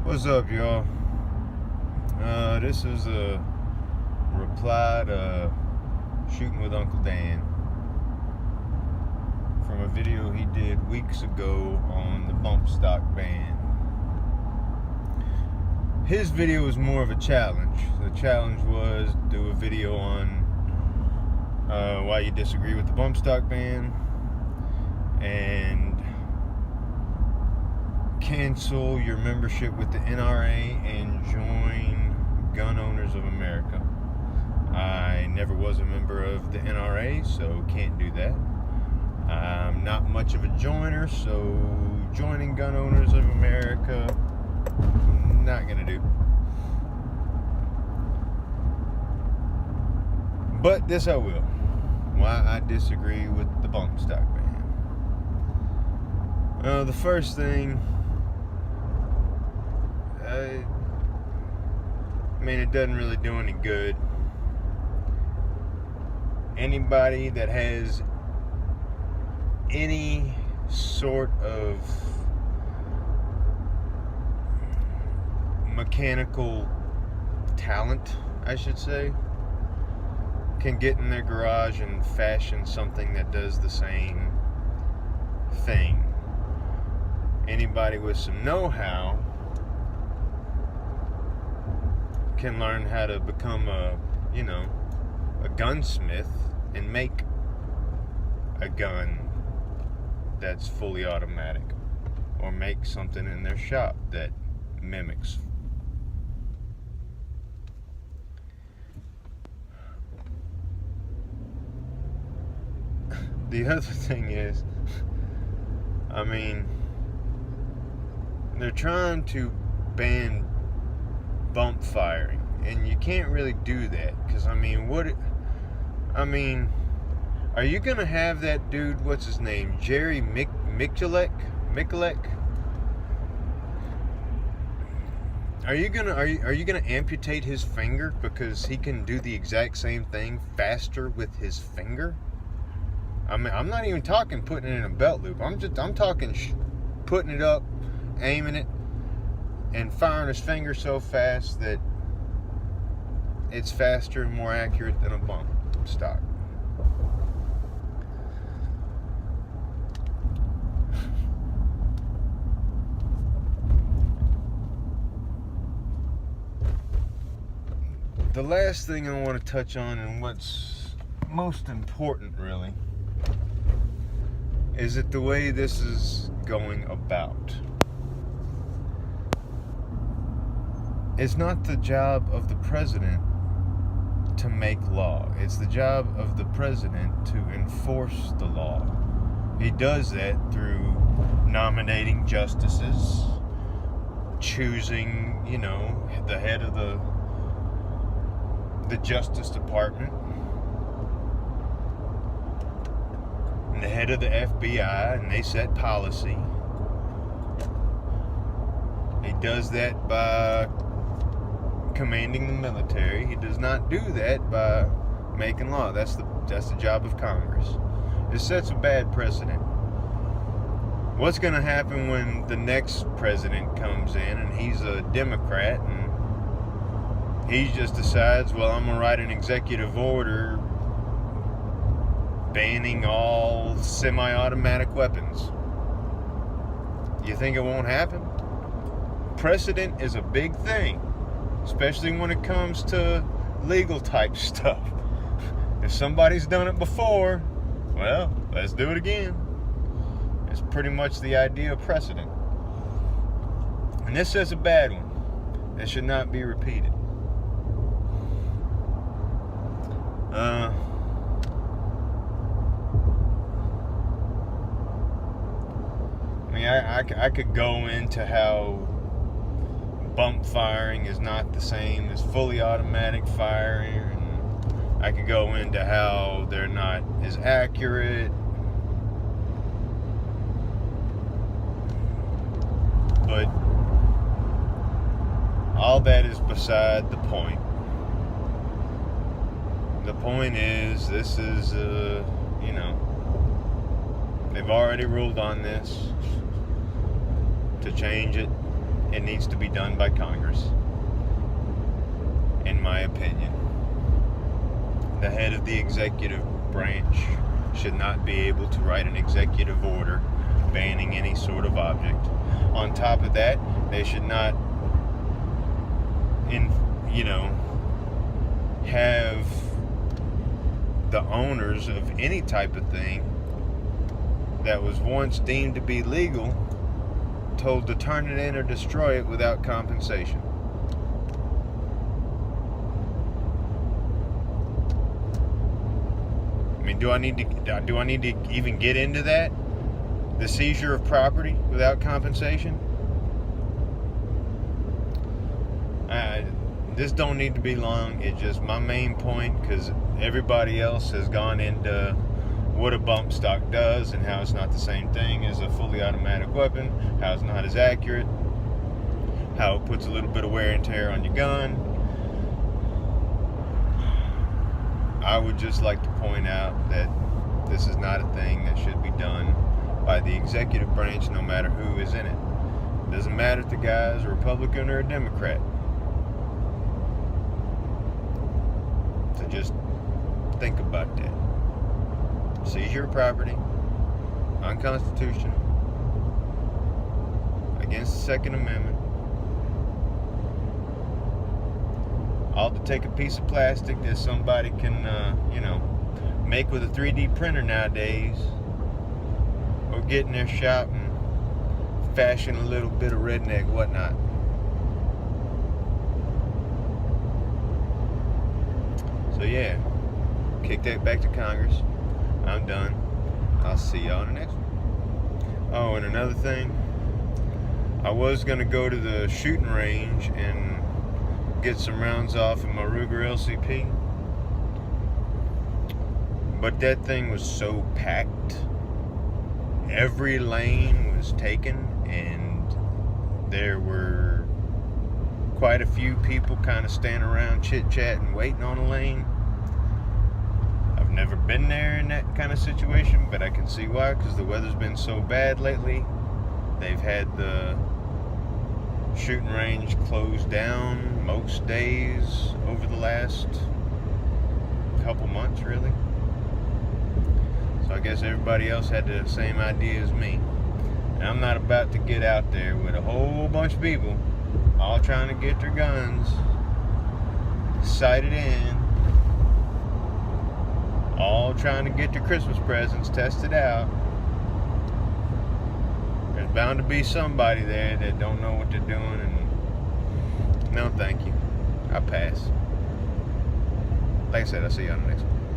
What's up, y'all? This is a reply to Shootin with Uncle Dan from a video he did weeks ago on the bump stock ban. His video was more of a challenge. The challenge was do a video on why you disagree with the bump stock ban and cancel your membership with the NRA and join Gun Owners of America. I never was a member of the NRA, so can't do that. I'm not much of a joiner, so joining Gun Owners of America, not gonna do. But this I will. Why I disagree with the bump stock ban. The first thing, it doesn't really do any good. Anybody that has any sort of mechanical talent, I should say, can get in their garage and fashion something that does the same thing. Anybody with some know-how can learn how to become a gunsmith and make a gun that's fully automatic, or make something in their shop that mimics. The other thing is, they're trying to ban bump firing, and you can't really do that, because are you gonna have that dude, what's his name, Jerry Mikulek? Are you gonna amputate his finger because he can do the exact same thing faster with his finger? I'm not even talking putting it in a belt loop. I'm talking putting it up, aiming it, and firing his finger so fast that it's faster and more accurate than a bump stock. The last thing I want to touch on, and what's most important really, is that the way this is going about. It's not the job of the president to make law. It's the job of the president to enforce the law. He does that through nominating justices, choosing, the head of the Justice Department, and the head of the FBI, and they set policy. He does that by commanding the military. He does not do that by making law. That's the job of Congress. It sets a bad precedent. What's going to happen when the next president comes in and he's a Democrat and he just decides, well, I'm going to write an executive order banning all semi-automatic weapons? You think it won't happen? Precedent is a big thing, especially when it comes to legal type stuff. If somebody's done it before, well, let's do it again. It's pretty much the idea of precedent. And this is a bad one that should not be repeated. I could go into how bump firing is not the same as fully automatic firing. And I could go into how they're not as accurate. But all that is beside the point. The point is, this is, they've already ruled on this to change it. it needs to be done by Congress, in my opinion. The head of the executive branch should not be able to write an executive order banning any sort of object. On top of that, they should not have the owners of any type of thing that was once deemed to be legal told to turn it in or destroy it without compensation. I mean, do I need to even get into that? The seizure of property without compensation? This don't need to be long. It's just my main point, because everybody else has gone into what a bump stock does and how it's not the same thing as a fully automatic weapon, how it's not as accurate, how it puts a little bit of wear and tear on your gun. I would just like to point out that this is not a thing that should be done by the executive branch, no matter who is in it. It doesn't matter if the guy is a Republican or a Democrat. So just think about that. Seizure of property, unconstitutional, against the Second Amendment. All to take a piece of plastic that somebody can, make with a 3D printer nowadays, or get in their shop and fashion a little bit of redneck whatnot. So yeah, kick that back to Congress. I'm done. I'll see y'all in the next one. Oh, and another thing, I was going to go to the shooting range and get some rounds off in my Ruger LCP, but that thing was so packed. Every lane was taken, and there were quite a few people kind of standing around chit-chatting, waiting on a lane. I've never been there in that kind of situation, but I can see why, because the weather's been so bad lately. They've had the shooting range closed down most days over the last couple months, really. So I guess everybody else had the same idea as me. And I'm not about to get out there with a whole bunch of people all trying to get their guns sighted in, all trying to get their Christmas presents tested out. There's bound to be somebody there that don't know what they're doing, and no thank you. I pass. Like I said, I'll see you on the next one.